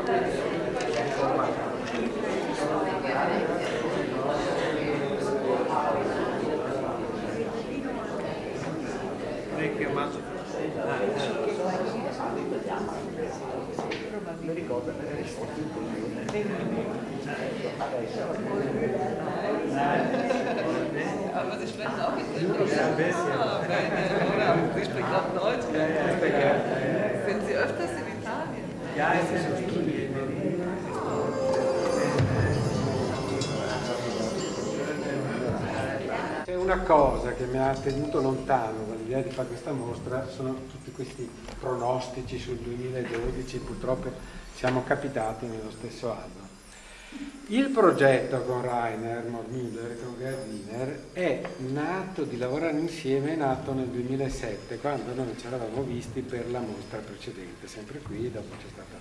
Lei è chiamato. Mi ricordo che le risposte in Aber Sie sprechen auch Italienisch? Ah, bene. Sie sprechen auch Deutsch? Sind Sie öfters in Italien? Ja, es ist so Studien. C'è una cosa che mi ha tenuto lontano dall'idea di fare questa mostra, sono tutti questi pronostici sul 2012, purtroppo siamo capitati nello stesso anno. Il progetto con Rainer Mormüller e con Gerd Wiener è nato, di lavorare insieme, è nato nel 2007, quando noi ci eravamo visti per la mostra precedente, sempre qui, dopo c'è stato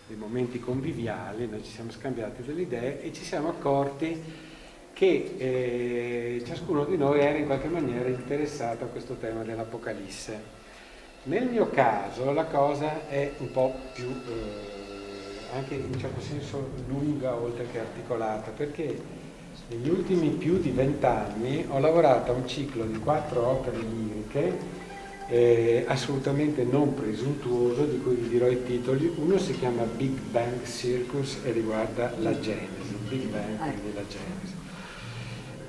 dei momenti conviviali, noi ci siamo scambiati delle idee e ci siamo accorti che ciascuno di noi era in qualche maniera interessato a questo tema dell'Apocalisse. Nel mio caso la cosa è un po' più, anche in un certo senso, lunga oltre che articolata, perché negli ultimi più di 20 anni ho lavorato a un ciclo di 4 opere liriche assolutamente non presuntuoso, di cui vi dirò i titoli. Uno si chiama Big Bang Circus e riguarda la Genesi, Big Bang, quindi la Genesi.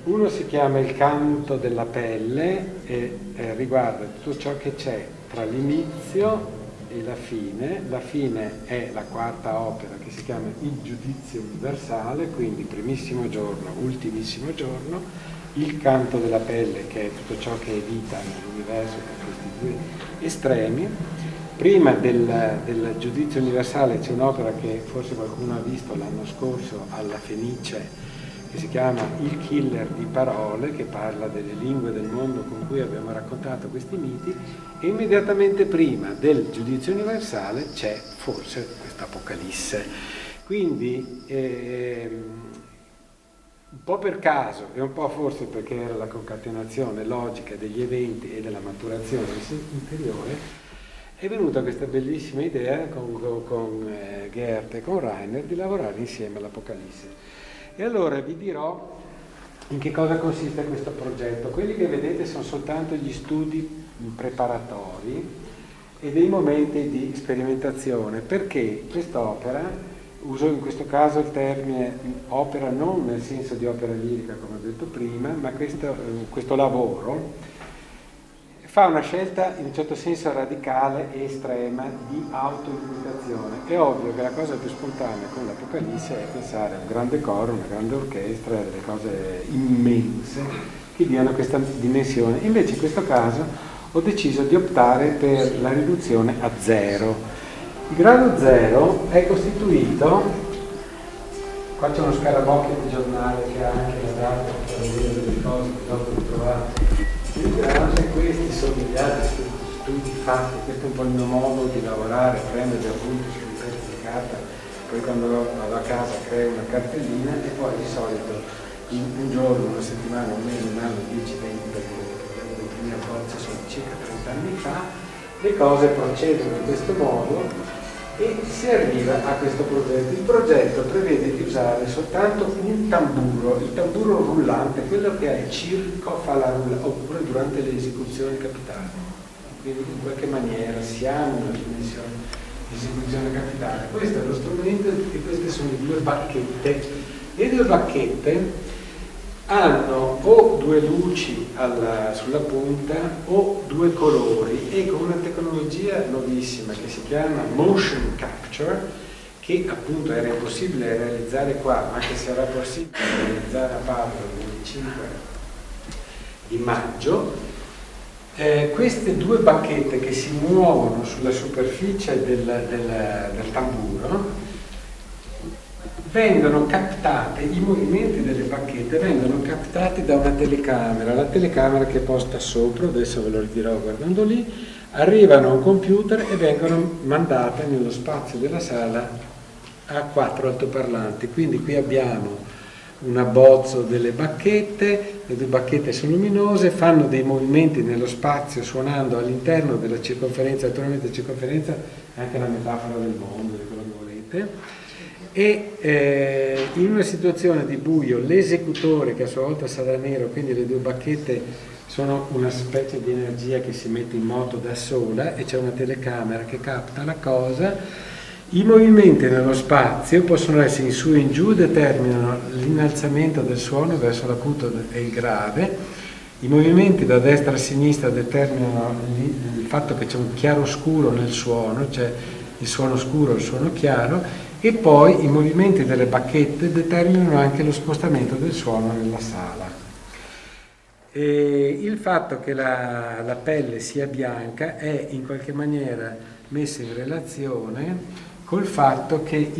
Uno si chiama Il canto della pelle e riguarda tutto ciò che c'è tra l'inizio e la fine. La fine è la quarta opera, che si chiama Il giudizio universale, quindi primissimo giorno, ultimissimo giorno. Il canto della pelle, che è tutto ciò che è vita nell'universo, per questi due estremi. Prima del giudizio universale c'è un'opera che forse qualcuno ha visto l'anno scorso alla Fenice, che si chiama Il killer di parole, che parla delle lingue del mondo con cui abbiamo raccontato questi miti, e immediatamente prima del giudizio universale c'è forse questa Apocalisse. Quindi un po' per caso e un po' forse perché era la concatenazione logica degli eventi e della maturazione interiore, è venuta questa bellissima idea con Gerd e con Rainer di lavorare insieme all'Apocalisse. E allora vi dirò in che cosa consiste questo progetto. Quelli che vedete sono soltanto gli studi preparatori e dei momenti di sperimentazione, perché quest'opera, uso in questo caso il termine opera non nel senso di opera lirica come ho detto prima, ma questo lavoro fa una scelta in un certo senso radicale e estrema di autolimitazione. È ovvio che la cosa più spontanea con l'Apocalisse è pensare a un grande coro, una grande orchestra, delle cose immense che diano questa dimensione. Invece in questo caso ho deciso di optare per la riduzione a 0. Il grado 0 è costituito, qua c'è uno scarabocchio di giornale che ha anche la data per vedere delle cose che dopo ho trovato. Questi sono gli altri studi fatti, questo è un po' il mio modo di lavorare, prendo gli appunti sui pezzi di carta, poi quando vado a casa creo una cartellina e poi di solito in un giorno, una settimana, un mese, un anno, 10, 20, perché le prime approcci sono circa 30 anni fa, le cose procedono in questo modo e si arriva a questo progetto. Il progetto prevede di usare soltanto un tamburo, il tamburo rullante, quello che è circo fa la rulla, oppure durante le esecuzioni capitali. Quindi in qualche maniera siamo in una dimensione di esecuzione capitale. Questo è lo strumento e queste sono le due bacchette. Le due bacchette hanno o due luci sulla punta o due colori e con una tecnologia nuovissima che si chiama motion capture, che appunto era impossibile realizzare qua, anche se era possibile realizzare a Padova il 25 di maggio. Queste due bacchette che si muovono sulla superficie del tamburo vengono captate, i movimenti delle bacchette vengono captati da una telecamera, la telecamera che è posta sopra, adesso ve lo ridirò guardando lì, arrivano a un computer e vengono mandate nello spazio della sala a 4 altoparlanti. Quindi qui abbiamo un abbozzo delle bacchette, le due bacchette sono luminose, fanno dei movimenti nello spazio suonando all'interno della circonferenza, naturalmente la circonferenza è anche la metafora del mondo, di quello che volete. bacchette e in una situazione di buio l'esecutore, che a sua volta sarà nero, quindi le due bacchette sono una specie di energia che si mette in moto da sola e c'è una telecamera che capta la cosa. I movimenti nello spazio possono essere in su e in giù, determinano l'innalzamento del suono verso l'acuto e il grave. I movimenti da destra a sinistra determinano il fatto che c'è un chiaro scuro nel suono, cioè il suono scuro e il suono chiaro, e poi i movimenti delle bacchette determinano anche lo spostamento del suono nella sala. E il fatto che la pelle sia bianca è in qualche maniera messa in relazione col fatto che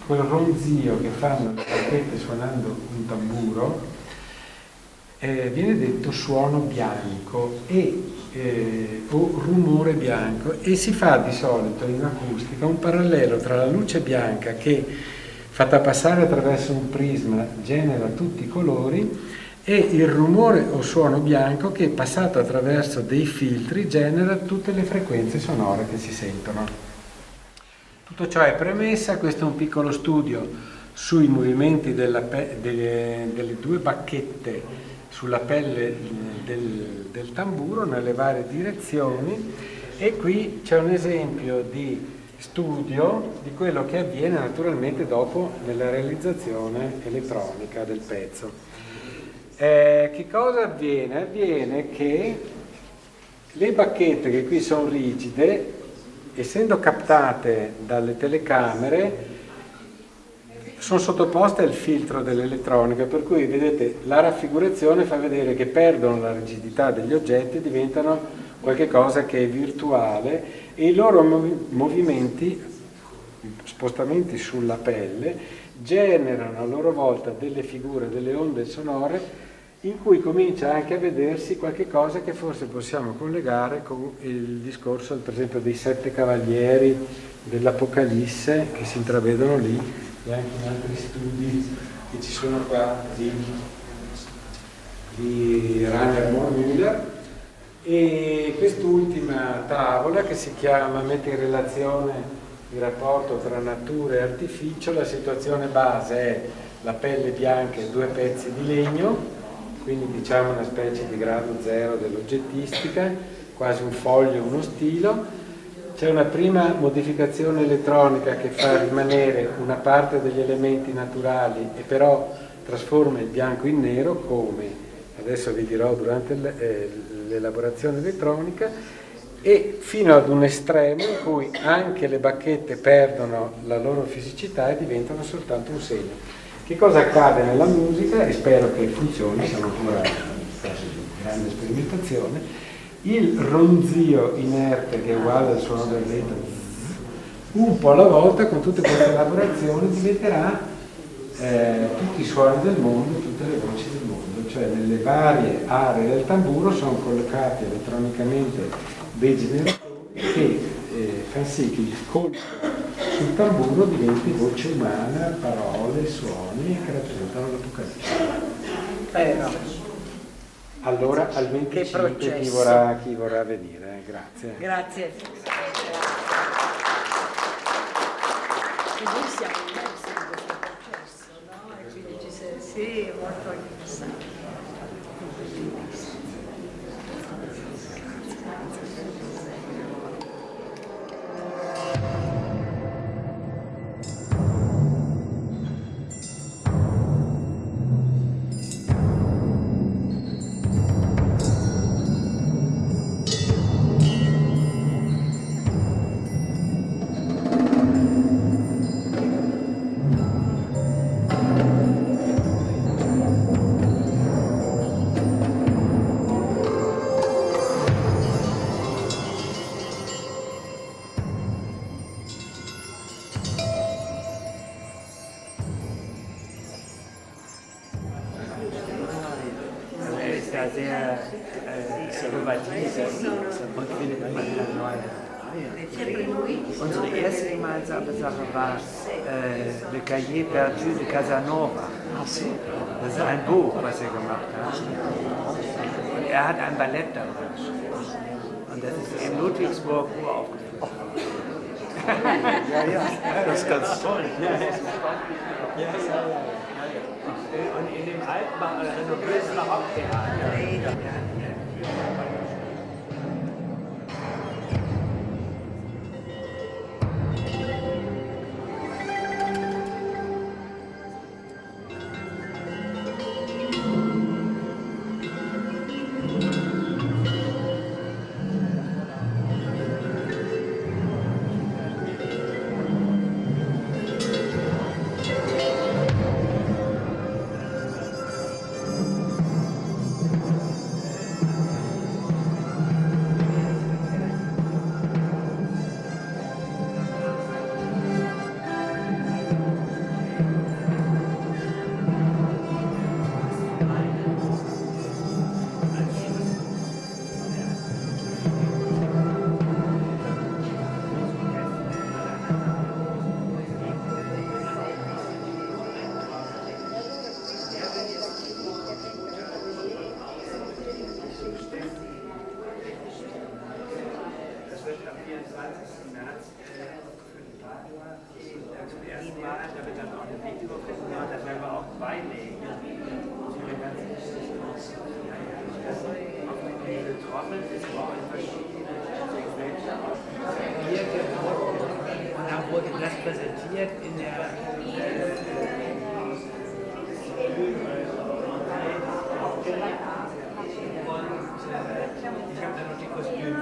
quel ronzio che fanno le bacchette suonando un tamburo viene detto suono bianco o rumore bianco, e si fa di solito in acustica un parallelo tra la luce bianca che, fatta passare attraverso un prisma, genera tutti i colori, e il rumore o suono bianco che, passato attraverso dei filtri, genera tutte le frequenze sonore che si sentono. Tutto ciò è premessa. Questo è un piccolo studio sui movimenti delle due bacchette sulla pelle del tamburo nelle varie direzioni, e qui c'è un esempio di studio di quello che avviene naturalmente dopo nella realizzazione elettronica del pezzo. Che cosa avviene? Avviene che le bacchette, che qui sono rigide, essendo captate dalle telecamere, sono sottoposte al filtro dell'elettronica, per cui vedete la raffigurazione fa vedere che perdono la rigidità degli oggetti, diventano qualcosa che è virtuale, e i loro movimenti, spostamenti sulla pelle, generano a loro volta delle figure, delle onde sonore, in cui comincia anche a vedersi qualche cosa che forse possiamo collegare con il discorso, per esempio, dei 7 cavalieri dell'Apocalisse che si intravedono lì, e anche in altri studi che ci sono qua di Rainer Mohr-Müller. E quest'ultima tavola, che si chiama mette in relazione il rapporto tra natura e artificio, la situazione base è la pelle bianca e 2 pezzi di legno, quindi diciamo una specie di grado zero dell'oggettistica, quasi un foglio, uno stilo. C'è una prima modificazione elettronica che fa rimanere una parte degli elementi naturali e però trasforma il bianco in nero, come adesso vi dirò durante l'elaborazione elettronica, e fino ad un estremo in cui anche le bacchette perdono la loro fisicità e diventano soltanto un segno. Che cosa accade nella musica? E spero che funzioni, siamo ancora in fase di grande sperimentazione. Il ronzio inerte, che è uguale al suono del vento, un po' alla volta, con tutte queste elaborazioni, diventerà tutti i suoni del mondo, tutte le voci del mondo, cioè nelle varie aree del tamburo sono collocati elettronicamente dei generatori che fanno sì che il colpo sul tamburo diventi voce umana, parole, suoni che rappresentano l'Apocalisse. Allora al 25 chi vorrà venire, grazie. Grazie. E noi siamo immersi in questo processo, no? E quindi sì, molto interessante. Sehr innovativ und findet man dann neue. Unsere erste gemeinsame Sache war Le Cahier perdu de Casanova. Das ist ein Buch, was er gemacht hat. Und er hat ein Ballett darüber geschrieben. Und das ist in Ludwigsburg uraufgeführt. Das ist ganz toll. Ja. Und in dem alten, renovierten Haupttheater. Zum ersten Mal, da wird dann auch eine Videofilm gemacht, das werden wir auch beilegen. Diese Trommel ist auch in verschiedenen Gesellschaften. Und dann wurde das präsentiert in der und ich habe dann noch die Kostüme.